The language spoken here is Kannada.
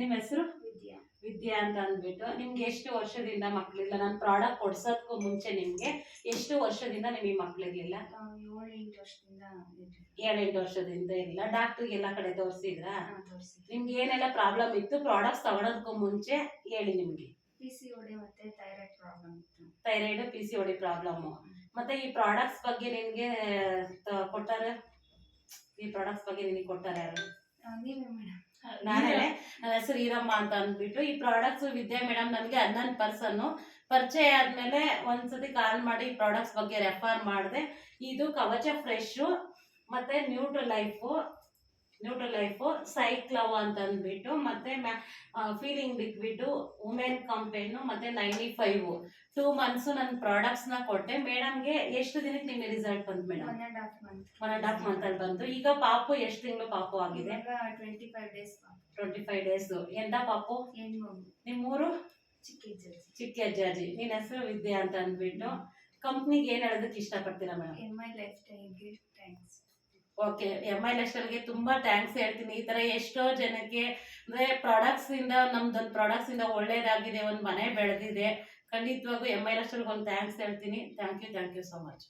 ನಿಮ್ಮ ಹೆಸರು? ವಿದ್ಯಾ. ವಿದ್ಯಾ ಅಂತ ಅಂದ್ಬಿಟ್ಟು. ನಿಮ್ಗೆ ಎಷ್ಟು ವರ್ಷದಿಂದ ಮಕ್ಕಳಿಲ್ಲ? ನಾನು ಪ್ರಾಡಕ್ಟ್ ಕೊಡ್ಸೋದಕ್ಕೂ ಮುಂಚೆ ನಿಮ್ಗೆ ಎಷ್ಟು ವರ್ಷದಿಂದ ನಿಮಗೆ ಮಕ್ಕಳಿರ್ಲಿಲ್ಲ? 7-8 ವರ್ಷದಿಂದ 7-8 ವರ್ಷದಿಂದ ಇಲ್ಲ. ಡಾಕ್ಟರ್ಗೆ ಎಲ್ಲ ಕಡೆ ತೋರಿಸಿದ್ರಾ? ತೋರಿಸಿದ್ವಿ. ನಿಮ್ಗೆ ಏನೆಲ್ಲ ಪ್ರಾಬ್ಲಮ್ ಇತ್ತು ಪ್ರಾಡಕ್ಟ್ಸ್ ತಗೊಳೋದಕ್ಕೂ ಮುಂಚೆ ಹೇಳಿ ನಿಮ್ಗೆ? PCOD ಮತ್ತೆ ಥೈರಾಯ್ಡ್ ಪ್ರಾಬ್ಲಮ್ ಇತ್ತು. Thyroid, PCOD problem. ಮತ್ತೆ ಈ ಪ್ರಾಡಕ್ಟ್ಸ್ ಬಗ್ಗೆ ನಿನ್ಗೆ ಕೊಟ್ಟಾರೆ? ಈ ಪ್ರಾಡಕ್ಟ್ಸ್ ಬಗ್ಗೆ ನಿನಗೆ ಕೊಟ್ಟಾರೆ ಯಾರು? ನೀವೇ ಮೇಡಮ್. ನಾನೇ. ನನ್ನ ಹೆಸರು ಈರಮ್ಮ ಅಂತ ಅಂದ್ಬಿಟ್ಟು. ಈ ಪ್ರಾಡಕ್ಟ್ಸ್ ವಿದ್ಯಾ ಮೇಡಮ್ ನನಗೆ ಅನ್ನನ್ ಪರ್ಸನ್ನು ಪರಿಚಯ ಆದ್ಮೇಲೆ ಒಂದ್ಸತಿ ಕಾಲ್ ಮಾಡಿ ಈ ಪ್ರಾಡಕ್ಟ್ಸ್ ಬಗ್ಗೆ ರೆಫರ್ ಮಾಡಿದೆ. ಇದು ಕವಚ ಫ್ರೆಶು ಮತ್ತೆ ನ್ಯೂಟ್ರಲೈಫು ಸೈಕ್ಲವ್ ಅಂತ ಅಂದ್ಬಿಟ್ಟು, ಮತ್ತೆ ಫೀಲಿಂಗ್ ಲಿಕ್ವಿಡ್, ವುಮೆನ್ ಕಂಪೇನು, ಮತ್ತೆ 95 2 months ನನ್ನ ಪ್ರಾಡಕ್ಟ್ಸ್ ನ ಕೊಟ್ಟೆ. ಮೇಡಮ್ಗೆ ಎಷ್ಟು ದಿನಕ್ಕೆ ನಿಮಗೆ ರಿಸಲ್ಟ್ ಬಂತು ಮೇಡಮ್? 1.5 month. 1.5 month ಅಲ್ಲಿ ಬಂತು. ಈಗ ಪಾಪು ಎಷ್ಟು ತಿಂಗಳು ಪಾಪು ಆಗಿದೆ? 25 days. 25 days. ಎಂತ ಪಾಪು? ಹೆಣ್ಮಗು. ನಿಮ್ಮೂರು? ಚಿಕ್ಕಜ್ಜಾಜಿ. ನಿನ್ನ ಹೆಸರು ವಿದ್ಯಾ ಅಂತ ಅಂದ್ಬಿಟ್ಟು. ಕಂಪ್ನಿಗೆ ಏನ್ ಹೇಳೋದಕ್ಕೆ ಇಷ್ಟಪಡ್ತೀರಾ madam? MI Lifestyle thanks. Okay, MI Lifestyle ತುಂಬಾ ಥ್ಯಾಂಕ್ಸ್ ಹೇಳ್ತೀನಿ. ಈ ತರ ಎಷ್ಟೋ ಜನಕ್ಕೆ ಅಂದ್ರೆ ಪ್ರಾಡಕ್ಟ್ಸ್ ಇಂದ, ನಮ್ದೊಂದು ಪ್ರಾಡಕ್ಟ್ಸ್ ಇಂದ ಒಳ್ಳೇದಾಗಿದೆ, ಒಂದ್ ಮನೆ ಬೆಳೆದಿದೆ. ಖಂಡಿತವಾಗೂ MI Lifestyle ಒಂದು ಥ್ಯಾಂಕ್ಸ್ ಹೇಳ್ತೀನಿ. Thank you so much.